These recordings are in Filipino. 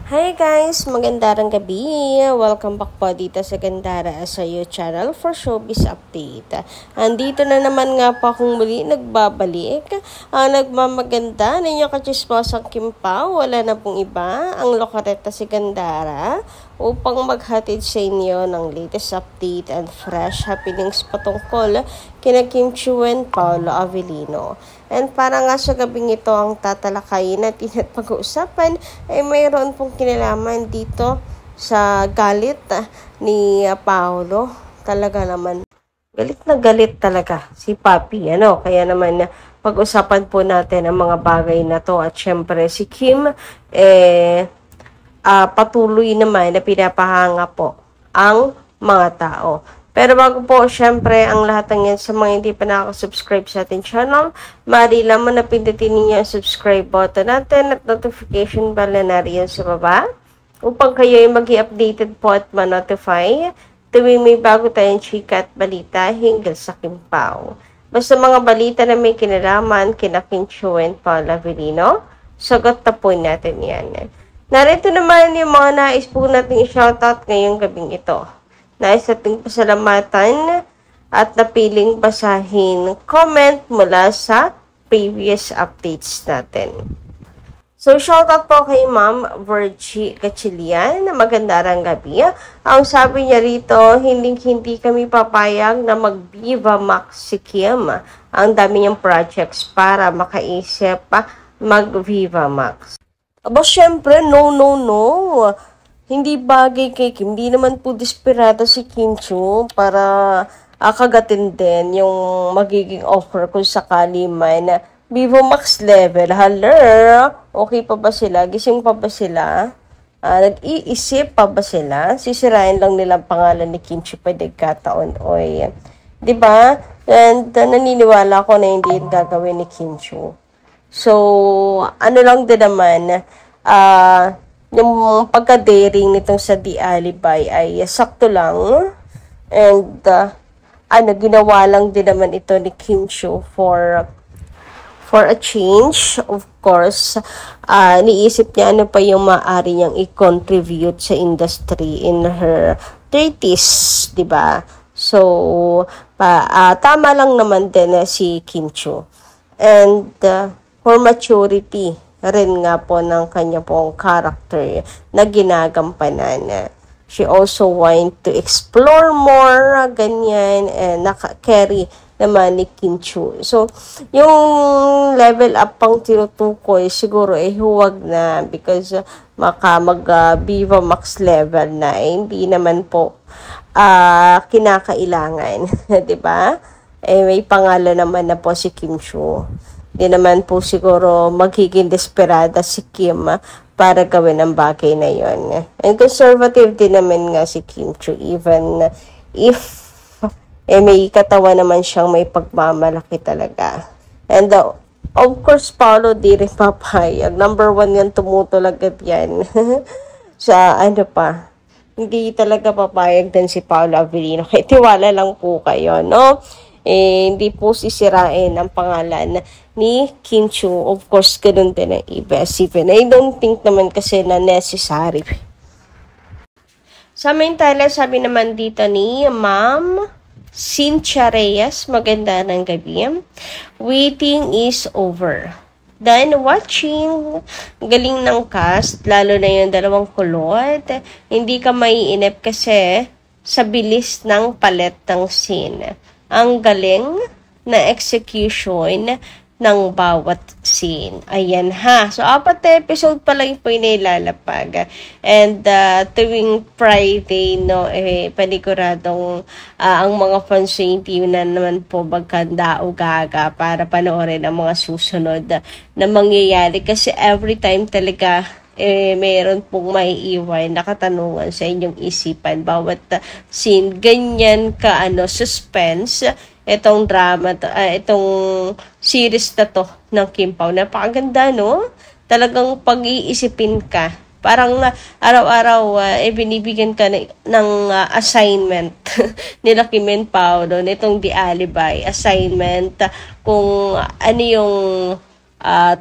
Hi guys! Magandang gabi! Welcome back po dito sa Gandara sa iyo channel for showbiz update. Andito na naman nga po akong muli nagbabalik. Ang nagmamaganda na inyong kachismosang Kim Pao. Wala na pong iba. Ang lokareta si Gandara upang maghatid sa inyo ng latest update and fresh happenings patungkol kina Kim Chiu and Paolo Avellino. And para nga sa gabing ito ang tatalakayin natin at pag-uusapan ay mayroon pong kinalaman dito sa galit ni Paolo. Talaga naman, galit na galit talaga si Papi. Kaya naman pag-usapan po natin ang mga bagay na to. At syempre si Kim patuloy naman na pinapahanga po ang mga tao. Pero bago po, syempre, ang lahat ng yan sa mga hindi pa nakaka-subscribe sa ating channel, maaari lamang na pindutin ninyo ang subscribe button natin at notification bell na nariyan sa baba upang kayo ay mag-i-updated po at ma-notify tuwing may bago tayong chika at balita hinggil sa Kim Pao. Basta mga balita na may kinalaman kina Kim Chiu and Paolo Avellino, sagot na po natin yan. Narito naman yung mga nais po natin i-shoutout ngayong gabing ito. Nais nating pasalamatan at napiling basahin comment mula sa previous updates natin. So, shoutout po kay Ma'am Virgie Gatchilian na magandang gabi. Ang sabi niya rito, hindi kami papayag na mag-Viva Max si Kim. Ang dami niyang projects para makaisip mag-Viva Max. Aba, syempre, no. Hindi bagay kay Kim. Hindi naman po desperado si Kim Chiu para kagatin din yung magiging offer kung sakali man na Vivo Max level. Hello? Okay pa ba sila? Gising pa ba sila? Nag-iisip pa ba sila? Sisirain lang nilang pangalan ni Kim Chiu pwede kataon. Oy. Diba? And naniniwala ko na hindi yung gagawin ni Kim Chiu. So, ano lang din naman, yung pagka-daring nitong sa The Alibi ay sakto lang. And, ginawa lang din naman ito ni Kim Chiu for a change. Of course, niisip niya ano pa yung maaari niyang i-contribute sa industry in her 30s, diba? So, tama lang naman din si Kim Chiu. And, for maturity rin nga po ng kanya pong character na ginagampanan. She also want to explore more, ganyan, and naka-carry naman ni Kim Chiu. So, yung level up pang tinutukoy, siguro huwag na because mag-Viva Max level na, hindi naman po kinakailangan. Diba? May pangalan naman na po si Kim Chiu. Di naman po siguro magiging desperada si Kim para gawin ang bagay na yon. And conservative din naman nga si Kim Chiu even if may katawan naman siyang may pagmamalaki talaga. And of course, Paolo di rin papayag. Number 1 yan, tumutol agad yan. Sa pa, hindi talaga papayag din si Paolo Avellino. Kaya tiwala lang po kayo, no? Hindi po sisirain ang pangalan ni Kim Chiu. Of course, ganun din ang iba-isipin. I don't think naman kasi na necessary. Samantala, sabi naman dito ni Ma'am Cynthia Reyes, maganda ng gabi. Waiting is over. Then, watching. Galing ng cast, lalo na yung dalawang kulot. Hindi ka maiinip kasi sa bilis ng palet ng scene. Ang galing na execution ng bawat scene. Ayan ha. So, 4 episode pa lang po yung ilalapag. And tuwing Friday, paniguradong ang mga fans hindi na naman po magkanda o gaga para panoorin ang mga susunod na mangyayari. Kasi every time talaga mayroon pong maiiwan na katanungan sa inyong isipan. Bawat scene, ganyan ka suspense itong drama, itong series na to ng Kim Pao. Napakaganda, no? Talagang pag-iisipin ka. Parang araw-araw binibigyan ka ng assignment nila Kim and Paolo nitong The Alibi. Assignment kung ano yung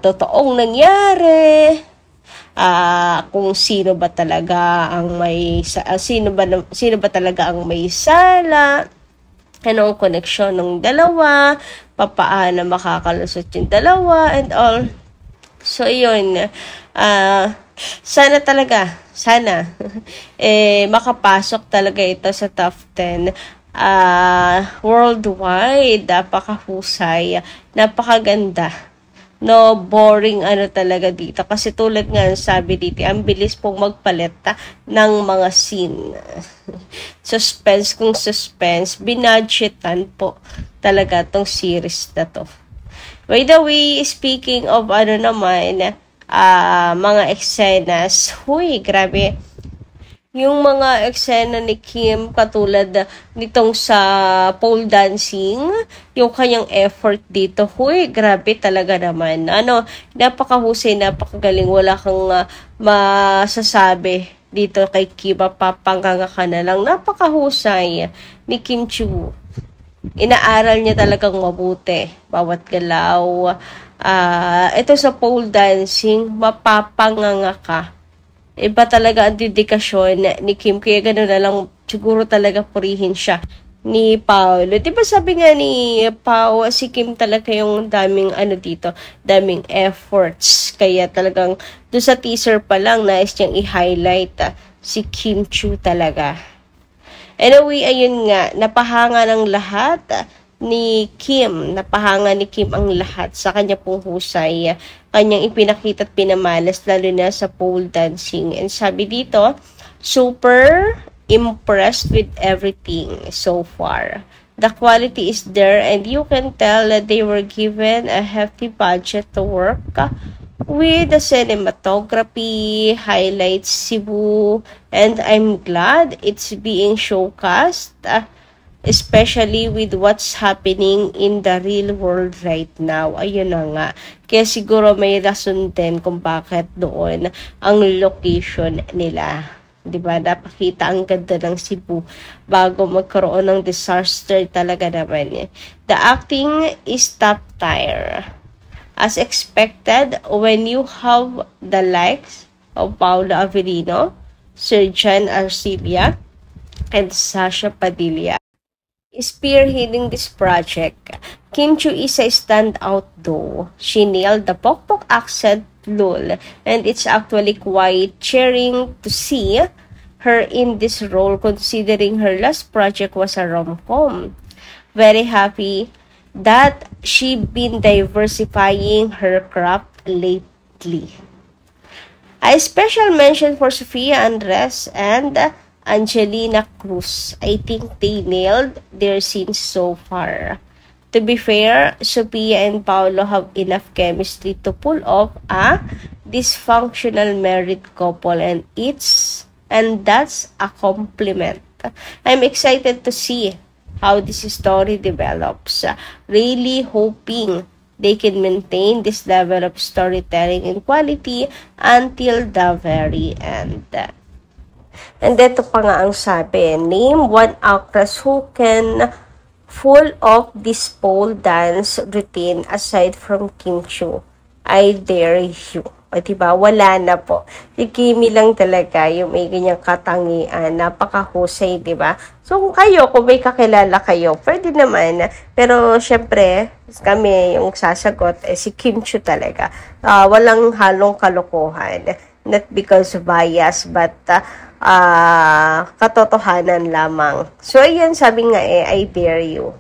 totoong nangyari, kung sino ba talaga ang sino ba talaga ang may sala, anong koneksyon ng dalawa, papaano makakalusot yung dalawa, and all. So, yun. Sana makapasok talaga ito sa top 10. Worldwide, napakahusay, napakaganda. No, boring talaga dito. Kasi tulad nga sabi dito, ang bilis pong magpalit ng mga scene. Suspense kung suspense, binudgetan po talaga tong series na to. By the way, speaking of mga eksenas, huy, grabe. Yung mga eksena ni Kim, katulad nitong sa pole dancing, yung kanyang effort dito, huy, grabe talaga naman. Napakahusay, napakagaling, wala kang masasabi dito kay Kim, papanganga ka na lang. Napakahusay ni Kim Chiwoo. Inaaral niya talagang mabuti, bawat galaw. Ito sa pole dancing, mapapanganga ka. Iba talaga ang dedikasyon ni Kim, kaya gano'n na lang siguro talaga purihin siya ni Paolo. Diba sabi nga ni Pao, si Kim talaga yung daming daming efforts. Kaya talagang doon sa teaser pa lang, nais niyang i-highlight si Kim Chiu talaga. Anyway, ayun nga, napahanga ng lahat ni Kim. Napahanga ni Kim ang lahat sa kanya pong husay. Kanyang ipinakita at pinamalas, lalo na sa pole dancing. And sabi dito, super impressed with everything so far. The quality is there and you can tell that they were given a hefty budget to work with the cinematography, highlights Cebu, and I'm glad it's being showcased, especially with what's happening in the real world right now. Ayun na nga. Kaya siguro may rason din kung bakit doon ang location nila. Diba? Napakita ang ganda ng Cebu bago magkaroon ng disaster talaga naman. The acting is top tier. As expected, when you have the likes of Paolo Avellino, Sir John Arcilla, and Sasha Padilla spearheading this project, Kim Chiu is a standout though. She nailed the pokpok accent lol, and it's actually quite cheering to see her in this role considering her last project was a rom-com. Very happy that she been diversifying her craft lately. A special mention for Sofia Andres and Angelina Cruz. I think they nailed their scenes so far. To be fair, Sophia and Paolo have enough chemistry to pull off a dysfunctional married couple, and that's a compliment. I'm excited to see how this story develops. Really hoping they can maintain this level of storytelling and quality until the very end. And ito pa nga ang sabi, name one actress who can pull off this pole dance routine aside from Kim Chiu. I dare you. O diba, wala na po. Si Kimi lang talaga yung may ganyang katangian. Napakahusay, diba? So, kung may kakilala kayo, pwede naman. Pero, syempre, kami yung sasagot, si Kim Chiu talaga. Walang halong kalokohan. Not because of bias, but katotohanan lamang. So, ayan, sabi nga I dare you.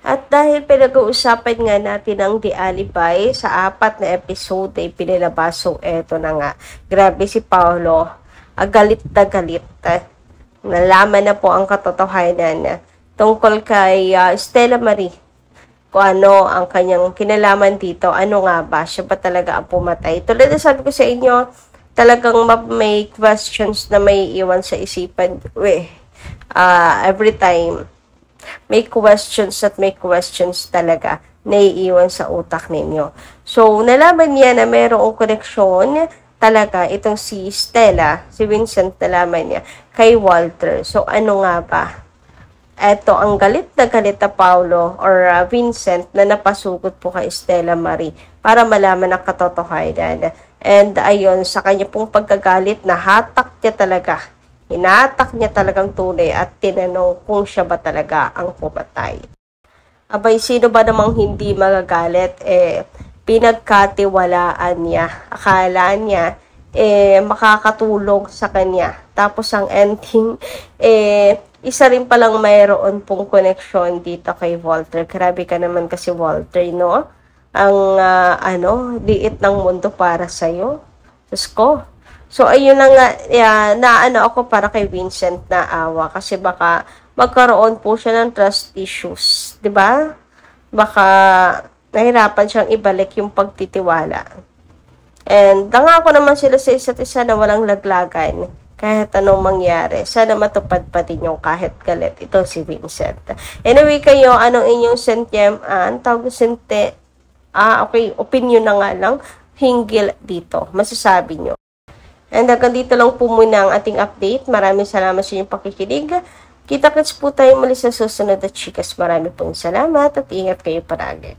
At dahil pinag-uusapan nga natin ang The Alibi, sa 4 na episode ay pinilabas. So, eto na nga. Grabe si Paolo. Galit na galit. Nalaman na po ang katotohanan tungkol kay Stella Marie. Kung ano ang kanyang kinalaman dito. Ano nga ba? Siya ba talaga ang pumatay? Tulad na sabi ko sa inyo, talagang may questions na may iwan sa isipan. Every time, may questions talaga na iiwan sa utak ninyo. So, nalaman niya na mayroong koneksyon talaga itong si Stella, si Vincent, nalaman niya kay Walter. So, ano nga ba? Eto, ang galit na Paolo or Vincent na napasugod po kay Stella Marie para malaman ang katotohanan. And ayun, sa kanya pong pagkagalit, nahatak niya talaga. Hinatak niya talagang tunay at tinanong kung siya ba talaga ang pumatay. Abay, sino ba namang hindi magagalit? Pinagkatiwalaan niya. Akala niya, makakatulong sa kanya. Tapos ang ending, isa rin palang mayroon pong connection dito kay Walter. Grabe ka naman kasi, Walter, no? Ang, liit ng mundo para sa'yo. Diyos ko. So, ayun na nga, naano ako para kay Vincent na awa. Kasi baka magkaroon po siya ng trust issues. 'Di ba? Baka nahirapan siyang ibalik yung pagtitiwala. And nangako naman sila sa isa't isa na walang laglagan. Kahit anong mangyari. Sana matupad pa din yung kahit galit. Ito si Vincent. Anyway kayo, anong inyong okay, opinion na nga lang hinggil dito. Masasabi nyo. And hanggang dito lang po muna ang ating update. Maraming salamat sa inyong pakikinig. Kita-kits po tayo muli sa susunod na chikas. Marami pong salamat at ingat kayo palagi.